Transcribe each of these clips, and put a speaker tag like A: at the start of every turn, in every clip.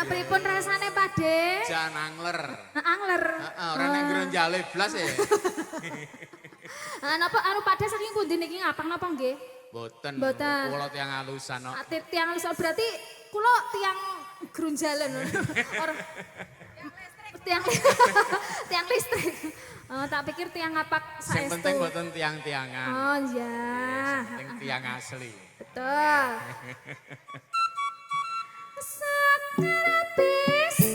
A: Pripun rasane Pakde?
B: Jan angler.
A: Angler.
B: Ora nek gronjale blas ya.
A: Napa anu Pakde saking pundi niki ngapang napa nggih?
B: Mboten.
A: Mboten.
B: Kula tiyang alusan kok.
A: Tiang alusan berarti kula tiang grunjalen. Tiang listrik. Oh, tak pikir tiang ngapak saestu.
B: Sing penting mboten tiang-tiangan.
A: Oh iya.
B: Sing penting tiang asli.
A: Betul. Sakara bisa.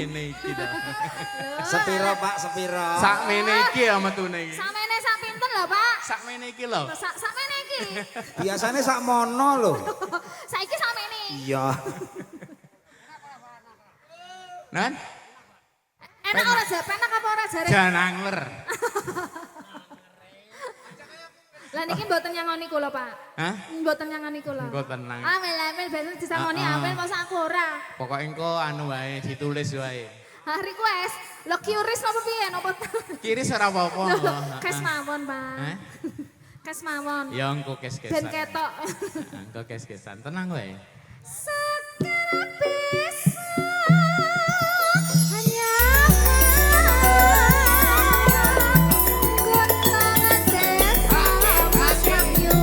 B: mene iki to.
C: Sepiro Pak, sepiro?
B: Sak mene iki ya metune iki.
A: Samene sak pinten lho, Pak?
B: Sak mene iki lho.
A: Sakmene iki.
C: Biasanya sak mono lho.
A: Saiki samene.
C: Iya.
B: Nan,
A: Enak ora jare? Penak apa ora jare?
B: jan angler.
A: Lah niki mboten nyangoni kula, Pak.
B: Hah?
A: Mboten nyangoni kula.
B: Engko tenang.
A: Amel-amel biasa disangoni amel masa aku ora.
B: Pokoke engko anu wae ditulis wae.
A: Request. Lo QRIS napa piye napa?
B: Kiris ora apa-apa.
A: Kes mawon, Pak.
B: Hah?
A: Kes mawon.
B: Ya engko
A: Ben
B: kes-kesan.
A: ketok.
B: Engko kes-kesan. Tenang wae.
A: Sekarang bisa hanya guntangan desa Wahyu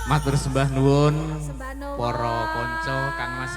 B: Matur sembah nuwun
A: Sembah nuwun.
B: para kanca kangmas